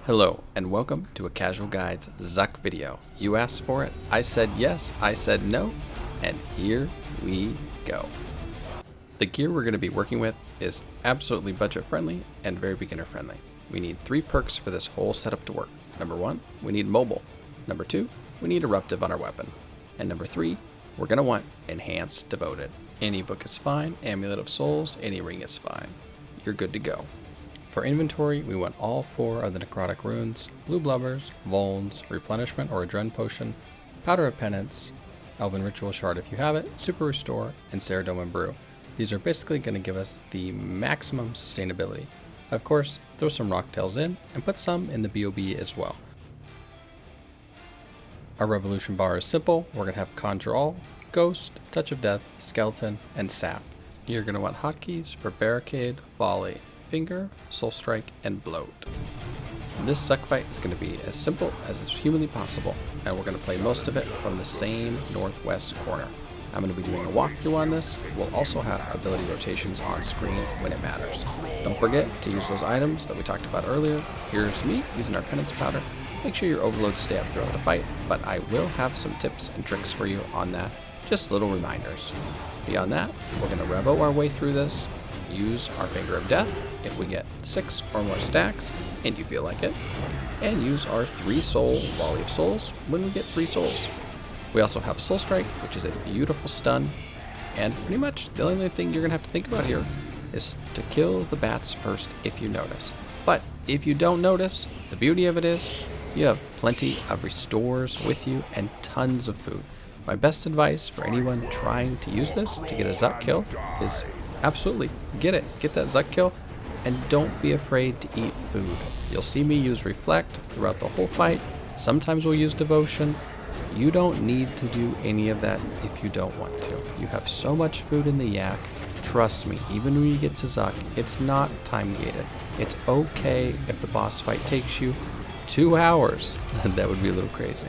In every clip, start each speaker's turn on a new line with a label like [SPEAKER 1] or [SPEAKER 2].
[SPEAKER 1] Hello and welcome to a Casual Guides Zuck video. You asked for it, I said yes, I said no, and here we go. The gear we're going to be working with is absolutely budget friendly and very beginner friendly. We need 3 perks for this whole setup to work. Number 1, we need mobile. Number 2, we need eruptive on our weapon. And number 3, we're going to want enhanced devoted. Any book is fine, amulet of souls, any ring is fine. You're good to go. For inventory, we want all 4 of the necrotic runes, blue blubbers, vulns, replenishment or adren potion, powder of penance, elven ritual shard if you have it, super restore, and ceridome and brew. These are basically going to give us the maximum sustainability. Of course, throw some rocktails in and put some in the BOB as well. Our revolution bar is simple. We're going to have conjure all, ghost, touch of death, skeleton, and sap. You're going to want hotkeys for barricade, volley, finger, soul strike, and bloat. This suck fight is going to be as simple as is humanly possible, and we're going to play most of it from the same northwest corner. I'm going to be doing a walkthrough on this. We'll also have ability rotations on screen when it matters. Don't forget to use those items that we talked about earlier. Here's me using our penance powder. Make sure your overloads stay up throughout the fight, but I will have some tips and tricks for you on that, just little reminders. Beyond that, we're going to revo our way through this, use our finger of death if we get 6 or more stacks and you feel like it, and use our 3 soul volley of souls when we get 3 souls. We also have soul strike, which is a beautiful stun, and pretty much the only thing you're gonna have to think about here is to kill the bats first if you notice. But if you don't notice, the beauty of it is you have plenty of restores with you and tons of food. My best advice for anyone trying to use this to get a Zuck kill is absolutely get that Zuck kill, and don't be afraid to eat food. You'll see me use reflect throughout the whole fight. Sometimes we'll use devotion. You don't need to do any of that if you don't want to. You have so much food in the yak. Trust me, even when you get to Zuck, it's not time gated. It's okay if the boss fight takes you 2 hours. That would be a little crazy.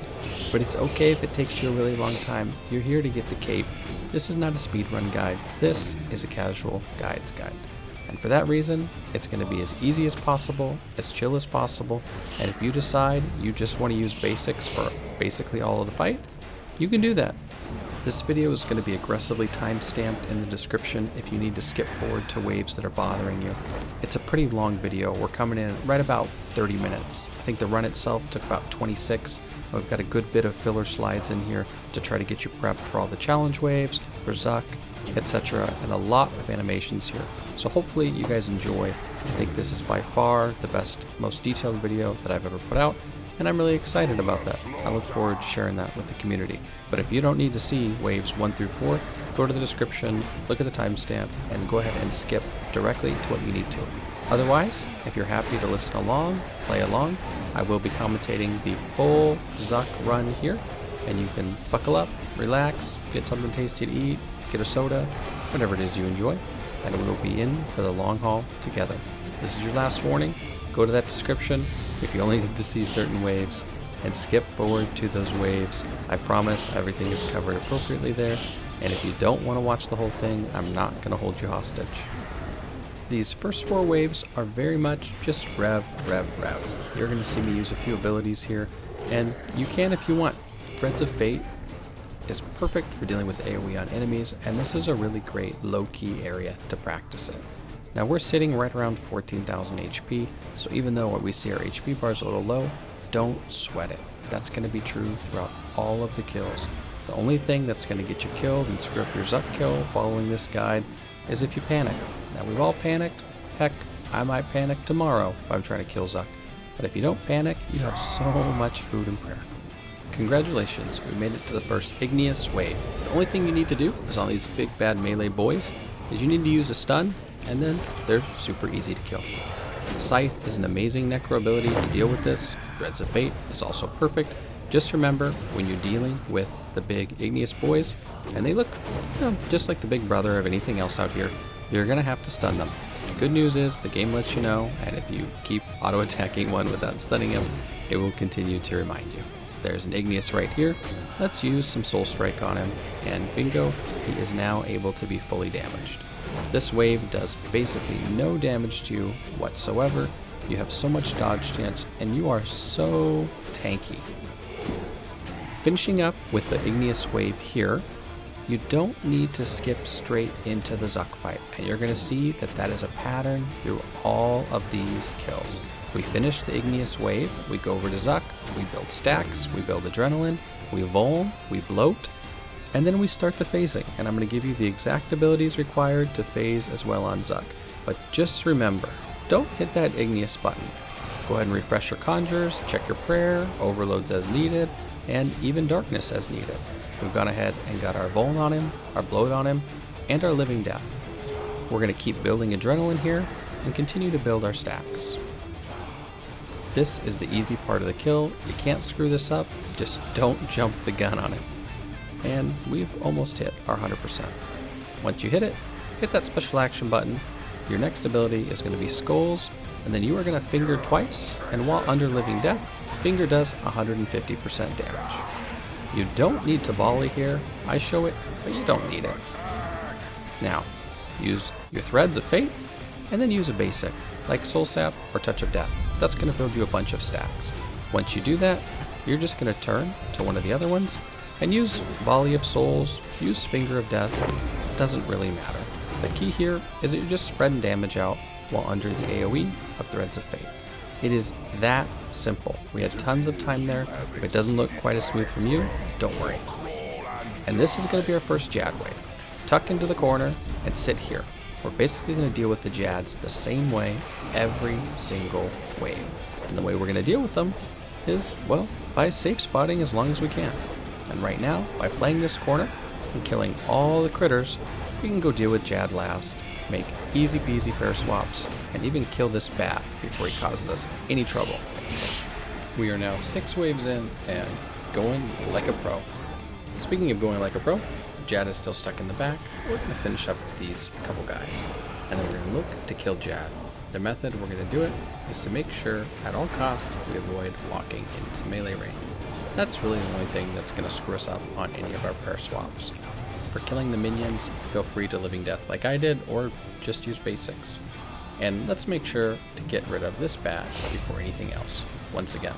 [SPEAKER 1] But it's okay if it takes you a really long time. You're here to get the cape. This is not a speedrun guide. This is a casual guides guide. And for that reason, it's going to be as easy as possible, as chill as possible, and if you decide you just want to use basics for basically all of the fight, you can do that. This video is going to be aggressively time-stamped in the description if you need to skip forward to waves that are bothering you. It's a pretty long video. We're coming in right about 30 minutes. I think the run itself took about 26. We've got a good bit of filler slides in here to try to get you prepped for all the challenge waves, for Zuck, etc., and a lot of animations here. So hopefully you guys enjoy. I think this is by far the best, most detailed video that I've ever put out, and I'm really excited about that. I look forward to sharing that with the community. But if you don't need to see waves 1 through 4, go to the description, look at the timestamp, and go ahead and skip directly to what you need to. Otherwise, if you're happy to listen along, play along, I will be commentating the full Zuck run here, and you can buckle up, relax, get something tasty to eat, get a soda, whatever it is you enjoy, and we will be in for the long haul together. This is your last warning. Go to that description if you only need to see certain waves, and skip forward to those waves. I promise everything is covered appropriately there, and if you don't want to watch the whole thing, I'm not going to hold you hostage. These first 4 waves are very much just rev. You're going to see me use a few abilities here, and you can if you want. Threads of Fate is perfect for dealing with AoE on enemies, and this is a really great low-key area to practice it. Now we're sitting right around 14,000 HP, so even though we see our HP bar is a little low, don't sweat it. That's going to be true throughout all of the kills. The only thing that's going to get you killed and screw up your Zuck kill following this guide is if you panic. Now we've all panicked. Heck, I might panic tomorrow if I'm trying to kill Zuck. But if you don't panic, you have so much food and prayer. Congratulations, we made it to the first igneous wave. The only thing you need to do is on these big bad melee boys is you need to use a stun, and then they're super easy to kill. Scythe is an amazing necro ability to deal with this. Threads of Fate is also perfect. Just remember when you're dealing with the big igneous boys, and they look just like the big brother of anything else out here, you're going to have to stun them. The good news is the game lets you know, and if you keep auto-attacking one without stunning him, it will continue to remind you. There's an igneous right here. Let's use some soul strike on him, and bingo, he is now able to be fully damaged. This wave does basically no damage to you whatsoever, You have so much dodge chance, and you are so tanky. Finishing up with the Igneous Wave here, you don't need to skip straight into the Zuck fight, and you're going to see that that is a pattern through all of these kills. We finish the Igneous Wave, we go over to Zuck, we build stacks, we build adrenaline, we Vol, we bloat, and then we start the phasing, and I'm going to give you the exact abilities required to phase as well on Zuck. But just remember, don't hit that Igneous button. Go ahead and refresh your conjures, check your prayer, overloads as needed, and even darkness as needed. We've gone ahead and got our Vol on him, our bloat on him, and our living death. We're going to keep building adrenaline here and continue to build our stacks. This is the easy part of the kill. You can't screw this up, just don't jump the gun on it. And we've almost hit our 100%. Once you hit it, hit that special action button. Your next ability is going to be Skulls, and then you are going to finger twice, and while under living death, finger does 150% damage. You don't need to volley here. I show it, but you don't need it. Now, use your Threads of Fate, and then use a basic, like Soul Sap or Touch of Death. That's going to build you a bunch of stacks. Once you do that, you're just going to turn to one of the other ones, and use Volley of Souls, use Finger of Death. It doesn't really matter. The key here is that you're just spreading damage out while under the AoE of Threads of Fate. It is that simple. We had tons of time there. If it doesn't look quite as smooth from you, don't worry. And this is going to be our first Jad wave. Tuck into the corner and sit here. We're basically going to deal with the Jads the same way every single wave. And the way we're going to deal with them is, well, by safe spotting as long as we can. And right now, by playing this corner and killing all the critters, we can go deal with Jad last, make easy peasy pair swaps, and even kill this bat before he causes us any trouble. We are now 6 waves in and going like a pro. Speaking of going like a pro, Jad is still stuck in the back. We're going to finish up with these couple guys, and then we're going to look to kill Jad. The method we're going to do it is to make sure at all costs we avoid walking into melee range. That's really the only thing that's going to screw us up on any of our pair swaps. For killing the minions, feel free to living death like I did, or just use basics. And let's make sure to get rid of this bat before anything else. Once again,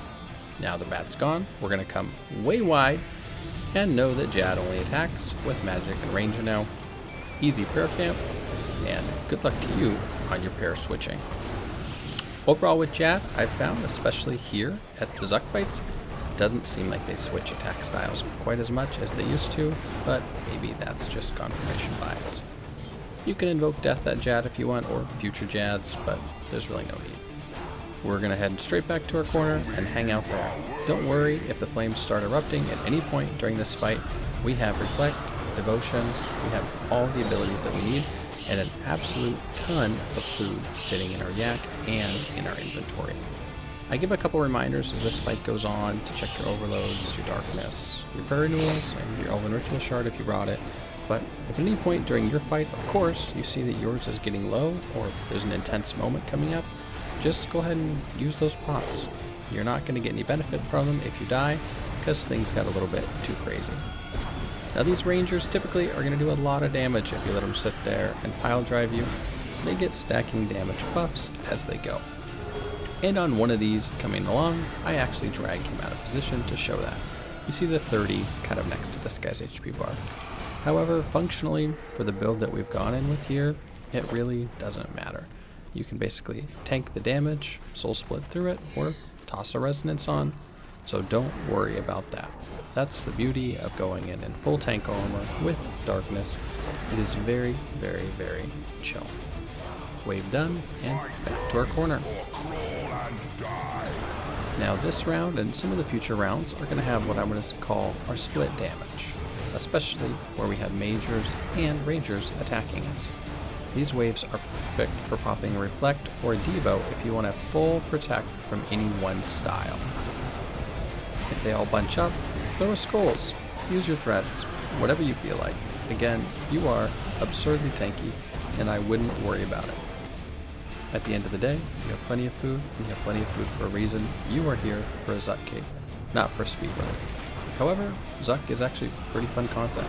[SPEAKER 1] now the bat's gone, we're going to come way wide and know that Jad only attacks with magic and ranger now. Easy pair camp, and good luck to you on your pair switching. Overall with Jad, I've found, especially here at the Zuck fights, doesn't seem like they switch attack styles quite as much as they used to, but maybe that's just confirmation bias. You can invoke death at Jad if you want, or future Jads, but there's really no need. We're going to head straight back to our corner and hang out there. Don't worry if the flames start erupting at any point during this fight. We have Reflect, Devotion, we have all the abilities that we need, and an absolute ton of food sitting in our yak and in our inventory. I give a couple reminders as this fight goes on to check your overloads, your darkness, your prayer renewals, and your elven ritual shard if you brought it. But if at any point during your fight, of course, you see that yours is getting low, or there's an intense moment coming up, just go ahead and use those pots. You're not going to get any benefit from them if you die, because things got a little bit too crazy. Now these rangers typically are going to do a lot of damage if you let them sit there and pile drive you. They get stacking damage buffs as they go. And on one of these coming along, I actually drag him out of position to show that. You see the 30 kind of next to this guy's HP bar. However, functionally, for the build that we've gone in with here, it really doesn't matter. You can basically tank the damage, soul split through it, or toss a resonance on, so don't worry about that. That's the beauty of going in full tank armor with darkness. It is very, very, very chill. Wave done, and back to our corner. Now this round and some of the future rounds are going to have what I'm going to call our split damage, especially where we have majors and rangers attacking us. These waves are perfect for popping a Reflect or a Devo if you want to full protect from any one style. If they all bunch up, throw a Skulls, use your Threads, whatever you feel like. Again, you are absurdly tanky, and I wouldn't worry about it. At the end of the day, you have plenty of food, and you have plenty of food for a reason. You are here for a Zuck cape, not for a speedrun. However, Zuck is actually pretty fun content,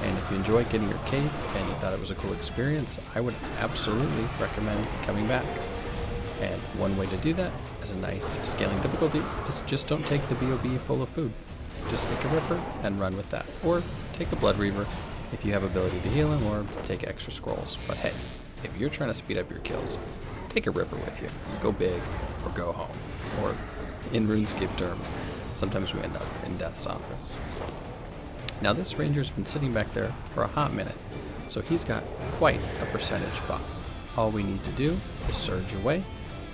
[SPEAKER 1] and if you enjoy getting your cape and you thought it was a cool experience, I would absolutely recommend coming back. And one way to do that as a nice scaling difficulty is just don't take the BOB full of food. Just take a Ripper and run with that. Or take a Blood Reaver if you have ability to heal him, or take extra scrolls. But hey, if you're trying to speed up your kills, take a Ripper with you. Go big or go home. Or in RuneScape terms, sometimes we end up in Death's office. Now this Ranger's been sitting back there for a hot minute, so he's got quite a percentage buff. All we need to do is surge away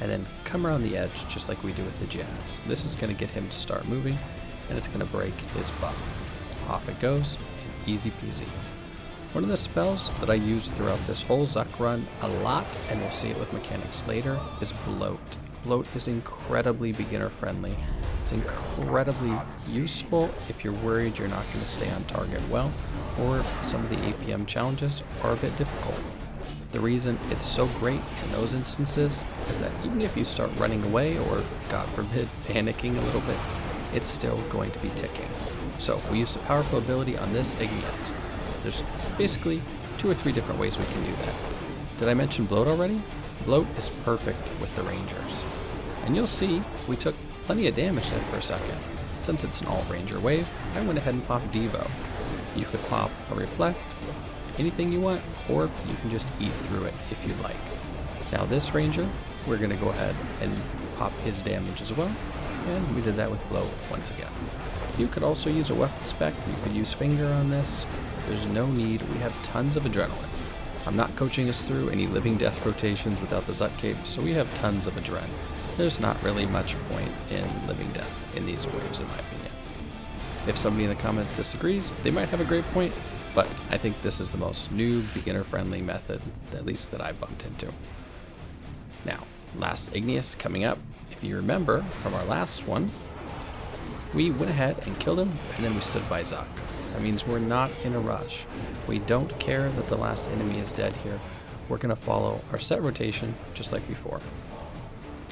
[SPEAKER 1] and then come around the edge just like we do with the Jazz. This is going to get him to start moving, and it's going to break his buff. Off it goes, and easy peasy. One of the spells that I use throughout this whole Zuck run a lot, and we'll see it with mechanics later, is Bloat. Bloat is incredibly beginner friendly. It's incredibly useful if you're worried you're not going to stay on target well, or some of the APM challenges are a bit difficult. The reason it's so great in those instances is that even if you start running away or, God forbid, panicking a little bit, it's still going to be ticking. So we used a powerful ability on this Igneous. There's basically 2 or 3 different ways we can do that. Did I mention Bloat already? Bloat is perfect with the Rangers. And you'll see we took plenty of damage there for a second. Since it's an all-Ranger wave, I went ahead and popped Devo. You could pop a Reflect, anything you want, or you can just eat through it if you like. Now this Ranger, we're going to go ahead and pop his damage as well, and we did that with Bloat once again. You could also use a weapon spec, you could use Finger on this. There's no need, we have tons of adrenaline. I'm not coaching us through any living death rotations without the Zuck cape, so we have tons of adrenaline. There's not really much point in living death in these waves, in my opinion. If somebody in the comments disagrees, they might have a great point, but I think this is the most new beginner-friendly method, at least that I bumped into. Now, last Igneous coming up. If you remember from our last one, we went ahead and killed him, and then we stood by Zuck. That means we're not in a rush. We don't care that the last enemy is dead here. We're going to follow our set rotation just like before.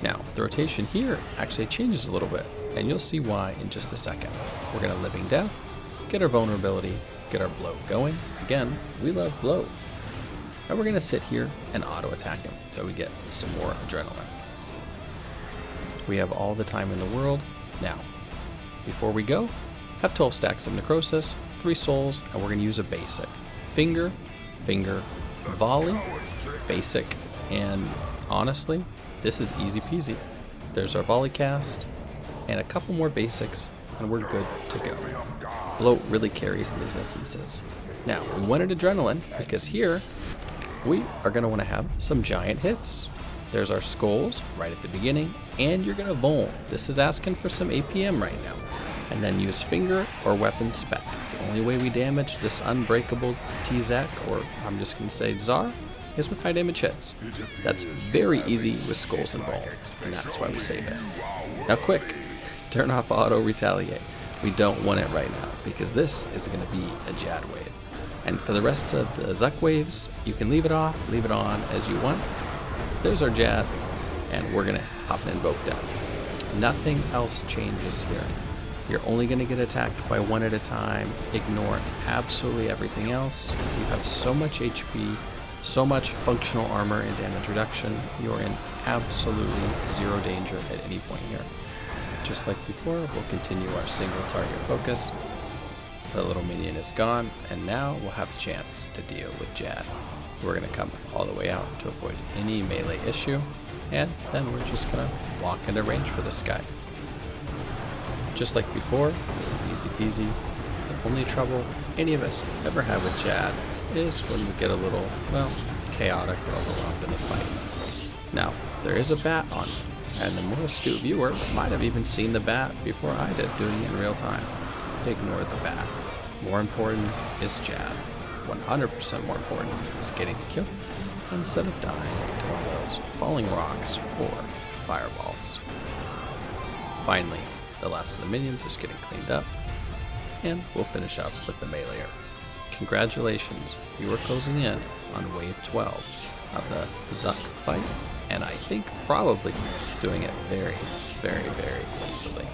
[SPEAKER 1] Now, the rotation here actually changes a little bit, and you'll see why in just a second. We're going to Living Death, get our vulnerability, get our Bloat going. Again, we love Bloat. And we're going to sit here and auto-attack him until we get some more adrenaline. We have all the time in the world. Now, before we go, have 12 stacks of Necrosis, 3 souls, and we're going to use a basic. Finger, volley, basic, and honestly, this is easy peasy. There's our volley cast, and a couple more basics, and we're good to go. Bloat really carries in these instances. Now, we wanted adrenaline, because here, we are going to want to have some giant hits. There's our skulls right at the beginning, and you're going to Vol. This is asking for some APM right now. And then use Finger or Weapon Spec. The only way we damage this unbreakable T-Zek, or I'm just going to say Tsar, is with high damage hits. That's very easy with skulls involved, and that's why we save it. Now quick, turn off Auto Retaliate. We don't want it right now, because this is going to be a Jad wave. And for the rest of the Zuck waves, you can leave it off, leave it on as you want. There's our Jad, and we're going to hop and invoke Death. Nothing else changes here. You're only going to get attacked by one at a time. Ignore absolutely everything else. You have so much HP, so much functional armor and damage reduction. You're in absolutely zero danger at any point here. Just like before, we'll continue our single target focus. The little minion is gone, and now we'll have a chance to deal with Jad. We're going to come all the way out to avoid any melee issue, and then we're just going to walk into range for this guy. Just like before, this is easy peasy. The only trouble any of us ever have with Jad is when we get a little, well, chaotic or overwhelmed in the fight. Now, there is a bat on it, and the more astute viewer might have even seen the bat before I did, doing it in real time. Ignore the bat. More important is Jad. 100% more important is getting the kill instead of dying to one of those falling rocks or fireballs. Finally, the last of the minions is getting cleaned up, and we'll finish up with the meleeer. Congratulations, you are closing in on Wave 12 of the Zuck fight, and I think probably doing it very, very, very easily.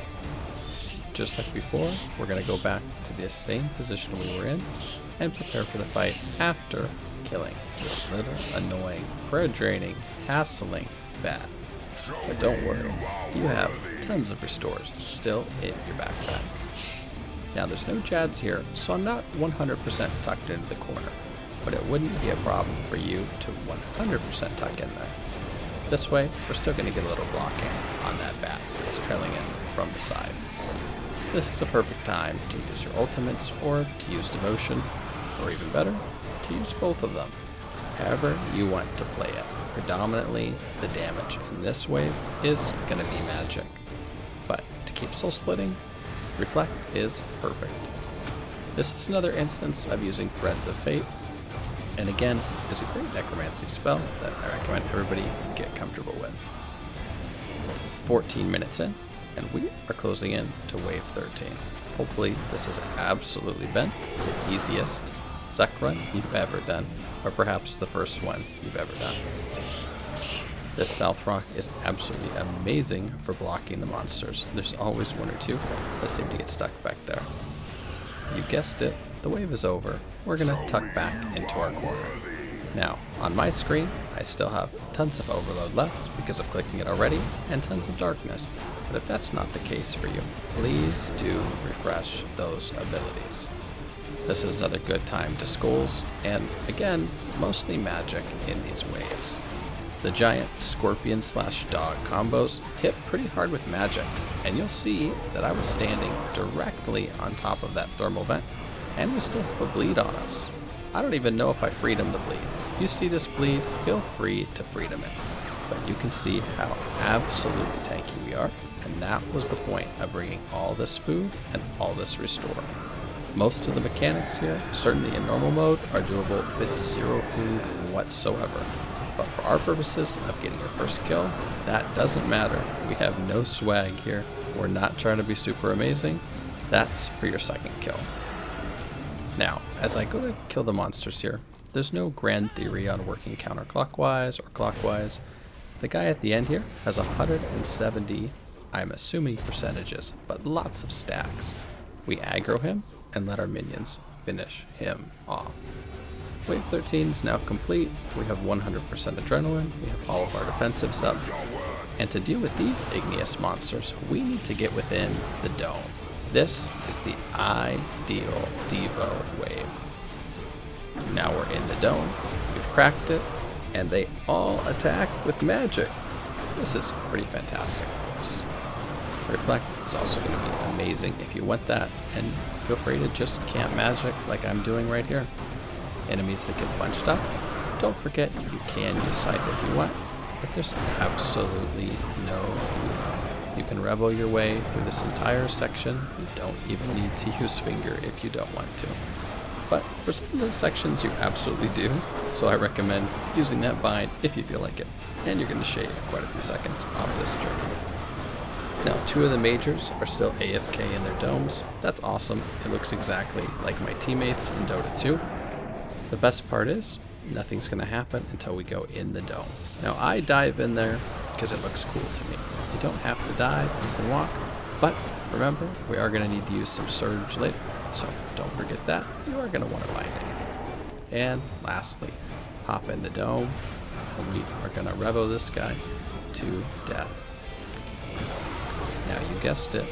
[SPEAKER 1] Just like before, we're going to go back to the same position we were in and prepare for the fight after killing this little annoying, prayer draining, hassling bat. But don't worry, you have tons of restores still in your backpack. Now there's no Jads here, so I'm not 100% tucked into the corner, but it wouldn't be a problem for you to 100% tuck in there. This way, we're still going to get a little blocking on that bat that's trailing in from the side. This is a perfect time to use your ultimates or to use devotion, or even better, to use both of them. However you want to play it. Predominantly, the damage in this wave is going to be magic. But to keep soul splitting, Reflect is perfect. This is another instance of using Threads of Fate, and again, is a great necromancy spell that I recommend everybody get comfortable with. 14 minutes in, and we are closing in to wave 13. Hopefully this has absolutely been the easiest Zuck run you've ever done, or perhaps the first one you've ever done. This South Rock is absolutely amazing for blocking the monsters. There's always one or two that seem to get stuck back there. You guessed it, the wave is over. We're gonna tuck back into our corner. Now, on my screen, I still have tons of overload left because of clicking it already, and tons of darkness. But if that's not the case for you, please do refresh those abilities. This is another good time to skulls, and again, mostly magic in these waves. The giant scorpion/dog combos hit pretty hard with magic, and you'll see that I was standing directly on top of that thermal vent, and we still have a bleed on us. I don't even know if I freedom the bleed. If you see this bleed, feel free to freedom it. But you can see how absolutely tanky we are, and that was the point of bringing all this food and all this restore. Most of the mechanics here, certainly in normal mode, are doable with zero food whatsoever. But for our purposes of getting your first kill, that doesn't matter. We have no swag here. We're not trying to be super amazing. That's for your second kill. Now, as I go to kill the monsters here, there's no grand theory on working counterclockwise or clockwise. The guy at the end here has 170, I'm assuming percentages, but lots of stacks. We aggro him and let our minions finish him off. Wave 13 is now complete. We have 100% adrenaline. We have all of our defensives up. And to deal with these igneous monsters, we need to get within the dome. This is the ideal Devo wave. Now we're in the dome. We've cracked it, and they all attack with magic. This is pretty fantastic for us. Reflect is also going to be amazing if you want that, and feel free to just camp magic like I'm doing right here. Enemies that get bunched up, don't forget you can use Scythe if you want, but there's absolutely no need. You can rebel your way through this entire section. You don't even need to use Finger if you don't want to. But for some of the sections you absolutely do, so I recommend using that bind if you feel like it, and you're going to shave quite a few seconds off this journey. Now, 2 of the majors are still AFK in their domes. That's awesome. It looks exactly like my teammates in Dota 2. The best part is, nothing's going to happen until we go in the dome. Now, I dive in there because it looks cool to me. You don't have to dive, you can walk, but remember, we are going to need to use some surge later, so don't forget that. You are going to want to bind it. And lastly, hop in the dome, and we are going to revo this guy to death. Now, you guessed it,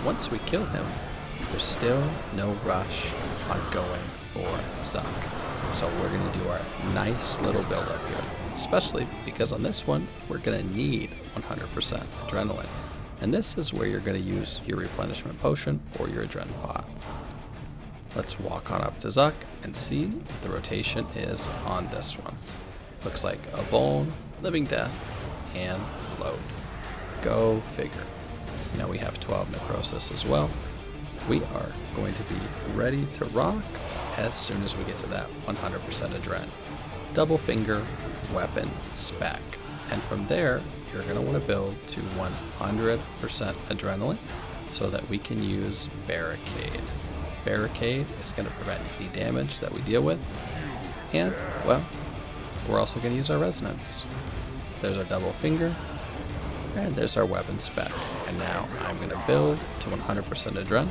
[SPEAKER 1] once we kill him, there's still no rush on going for Zuck. So we're going to do our nice little build up here, especially because on this one, we're going to need 100% adrenaline. And this is where you're going to use your replenishment potion or your adrenaline pot. Let's walk on up to Zuck and see what the rotation is on this one. Looks like a Bone, Living Death, and Float. Go figure. Now we have 12 Necrosis as well. We are going to be ready to rock as soon as we get to that 100% adrenaline. Double finger, weapon, spec. And from there, you're going to want to build to 100% adrenaline so that we can use Barricade. Barricade is going to prevent any damage that we deal with. And, well, we're also going to use our Resonance. There's our double finger, and there's our weapon spec. And now I'm going to build to 100% adrenaline.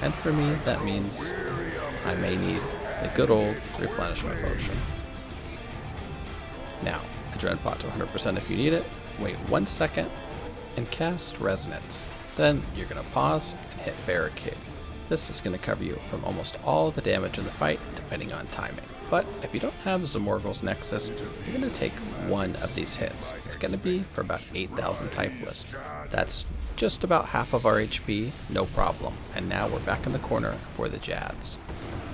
[SPEAKER 1] And for me, that means I may need a good old replenishment potion. Now, adrenaline pot to 100% if you need it, wait 1 second, and cast Resonance. Then you're going to pause and hit Barricade. This is going to cover you from almost all the damage in the fight, depending on timing. But if you don't have Zamorgul's Nexus, you're going to take one of these hits. It's going to be for about 8,000 type list. That's just about half of our HP, no problem. And now we're back in the corner for the Jads.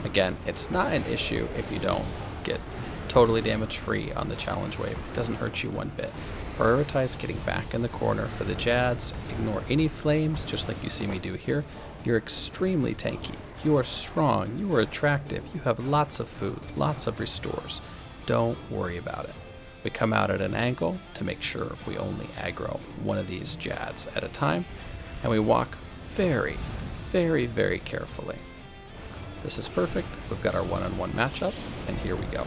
[SPEAKER 1] Again, it's not an issue if you don't get totally damage free on the challenge wave. It doesn't hurt you one bit. Prioritize getting back in the corner for the Jads. Ignore any flames, just like you see me do here. You're extremely tanky. You are strong. You are attractive. You have lots of food, lots of restores. Don't worry about it. We come out at an angle to make sure we only aggro one of these Jads at a time, and we walk very, very, very carefully. This is perfect. We've got our one-on-one matchup, and here we go.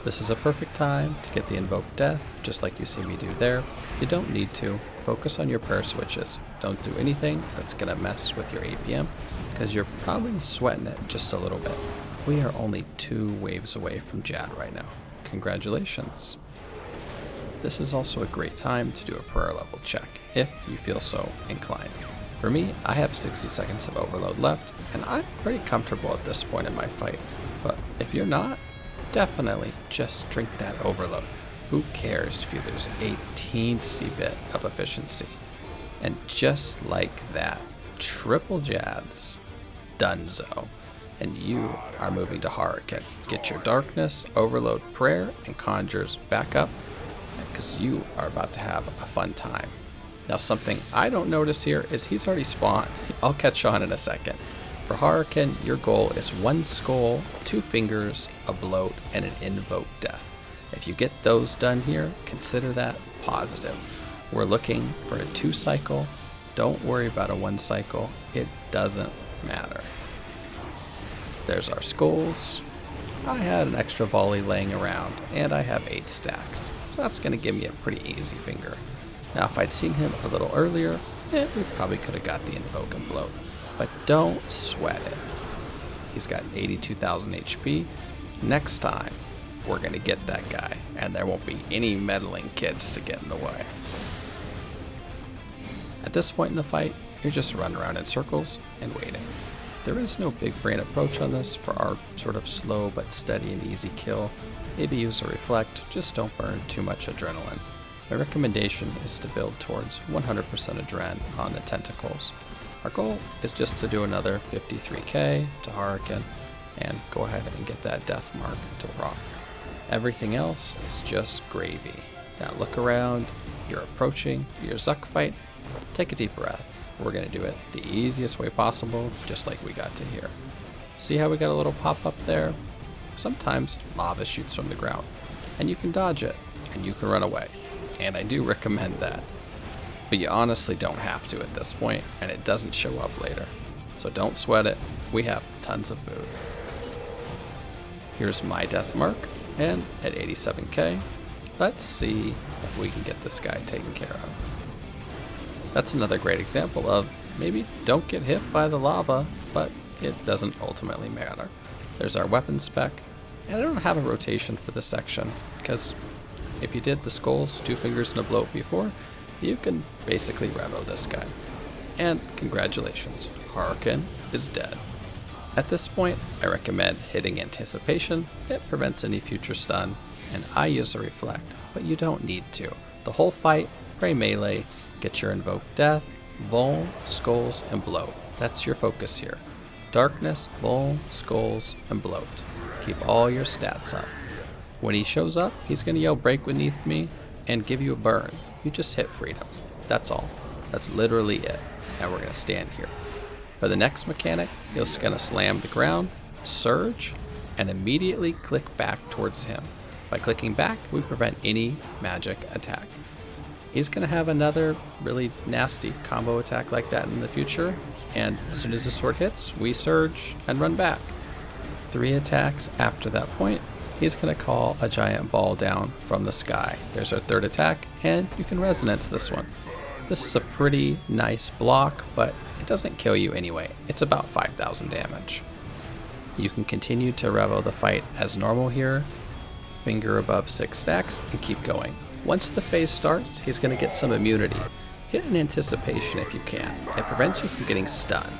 [SPEAKER 1] This is a perfect time to get the Invoked Death, just like you see me do there. You don't need to. Focus on your prayer switches. Don't do anything that's going to mess with your APM, because you're probably sweating it just a little bit. We are only 2 waves away from Jad right now. Congratulations. This is also a great time to do a prayer level check, if you feel so inclined. For me, I have 60 seconds of overload left, and I'm pretty comfortable at this point in my fight. But if you're not, definitely just drink that overload. Who cares if you lose 18 C-bit of efficiency? And just like that, triple Jads, donezo. And you are moving to Haaraken. Get your darkness, overload prayer, and conjures back up, because you are about to have a fun time. Now something I don't notice here is he's already spawned. I'll catch on in a second. For Haaraken, your goal is 1 skull, 2 fingers, a bloat, and an invoked death. If you get those done here, consider that positive. We're looking for a 2 cycle. Don't worry about a 1 cycle. It doesn't matter. There's our skulls. I had an extra volley laying around, and I have 8 stacks. So that's going to give me a pretty easy finger. Now if I'd seen him a little earlier, we probably could have got the invoke and bloat. But don't sweat it. He's got 82,000 HP. Next time, we're going to get that guy, and there won't be any meddling kids to get in the way. At this point in the fight, you're just running around in circles and waiting. There is no big brain approach on this for our sort of slow but steady and easy kill. Maybe use a reflect, just don't burn too much adrenaline. My recommendation is to build towards 100% adren on the tentacles. Our goal is just to do another 53k to Haaraken and go ahead and get that death mark to rock. Everything else is just gravy. Now look around, you're approaching your Zuck fight, take a deep breath. We're going to do it the easiest way possible, just like we got to here. See how we got a little pop up there? Sometimes lava shoots from the ground, and you can dodge it, and you can run away. And I do recommend that. But you honestly don't have to at this point, and it doesn't show up later. So don't sweat it, we have tons of food. Here's my death mark, and at 87k, let's see if we can get this guy taken care of. That's another great example of maybe don't get hit by the lava, but it doesn't ultimately matter. There's our weapon spec, and I don't have a rotation for this section, because if you did the skulls, 2 fingers, and a bloat before, you can basically revo this guy. And congratulations, Haaraken is dead. At this point, I recommend hitting Anticipation. It prevents any future stun, and I use a Reflect, but you don't need to. The whole fight, pray melee, get your Invoked Death, Vol, Skulls, and Bloat. That's your focus here. Darkness, Vol, Skulls, and Bloat. Keep all your stats up. When he shows up, he's going to yell break beneath me and give you a burn. You just hit freedom. That's all. That's literally it. And we're going to stand here. For the next mechanic, he's going to slam the ground, surge, and immediately click back towards him. By clicking back, we prevent any magic attack. He's going to have another really nasty combo attack like that in the future, and as soon as the sword hits, we surge and run back. 3 attacks after that point, he's going to call a giant ball down from the sky. There's our 3rd attack, and you can resonance this one. This is a pretty nice block, but it doesn't kill you anyway. It's about 5,000 damage. You can continue to revo the fight as normal here, finger above 6 stacks, and keep going. Once the phase starts, he's going to get some immunity. Hit an anticipation if you can. It prevents you from getting stunned.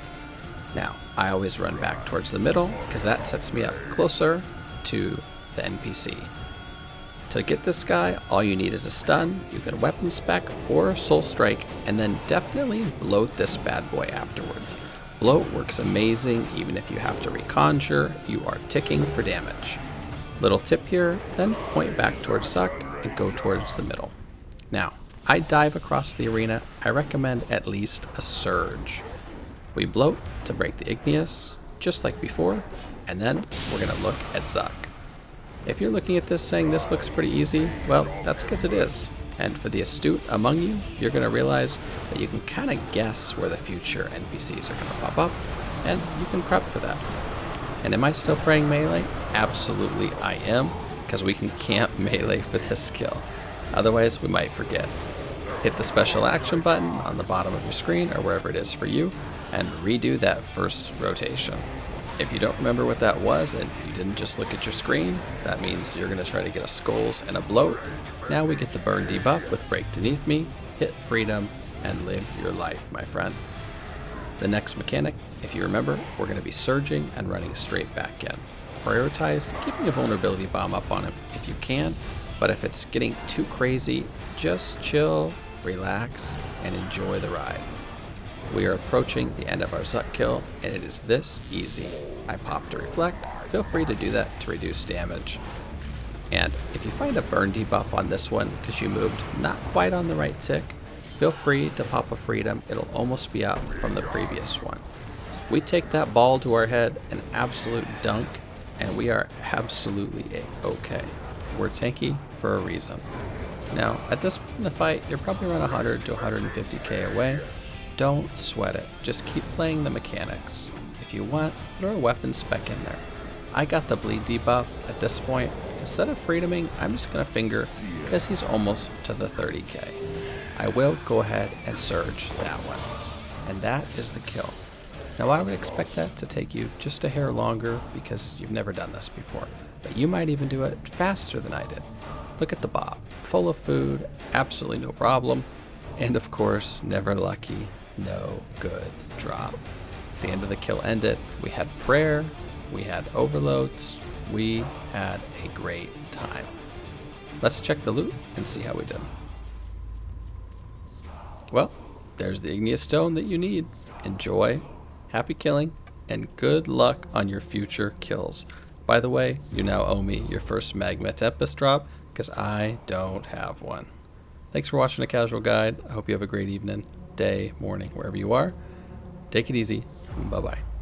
[SPEAKER 1] Now, I always run back towards the middle because that sets me up closer to the NPC. To get this guy, all you need is a stun. You can weapon spec or soul strike, and then definitely bloat this bad boy afterwards. Bloat works amazing even if you have to reconjure, you are ticking for damage. Little tip here, then point back towards Suck and go towards the middle. Now, I dive across the arena. I recommend at least a surge. We bloat to break the igneous, just like before, and then we're gonna look at Zuck. If you're looking at this saying this looks pretty easy, well, that's because it is. And for the astute among you, you're gonna realize that you can kind of guess where the future NPCs are gonna pop up, and you can prep for that. And am I still playing melee? Absolutely I am, because we can camp melee for this skill. Otherwise, we might forget. Hit the special action button on the bottom of your screen or wherever it is for you, and redo that first rotation. If you don't remember what that was and you didn't just look at your screen, that means you're going to try to get a skulls and a bloat. Now we get the burn debuff with break beneath me, hit freedom, and live your life, my friend. The next mechanic, if you remember, we're going to be surging and running straight back in. Prioritize keeping a vulnerability bomb up on him if you can, but if it's getting too crazy, just chill, relax, and enjoy the ride. We are approaching the end of our Zuck kill, and it is this easy. I pop to reflect. Feel free to do that to reduce damage. And if you find a burn debuff on this one because you moved not quite on the right tick, feel free to pop a freedom. It'll almost be out from the previous one. We take that ball to our head, an absolute dunk, and we are absolutely okay. We're tanky for a reason. Now, at this point in the fight, you're probably around 100 to 150k away. Don't sweat it. Just keep playing the mechanics. If you want, throw a weapon spec in there. I got the bleed debuff at this point. Instead of freedoming, I'm just going to finger because he's almost to the 30k. I will go ahead and surge that one. And that is the kill. Now I would expect that to take you just a hair longer because you've never done this before. But you might even do it faster than I did. Look at the bob. Full of food, absolutely no problem. And of course, never lucky, no good drop. The end of the kill ended. We had prayer, we had overloads, we had a great time. Let's check the loot and see how we did. Well, there's the igneous stone that you need. Enjoy, happy killing, and good luck on your future kills. By the way, you now owe me your first Magma Tempest drop because I don't have one. Thanks for watching A Casual Guide. I hope you have a great evening, day, morning, wherever you are. Take it easy. Bye-bye.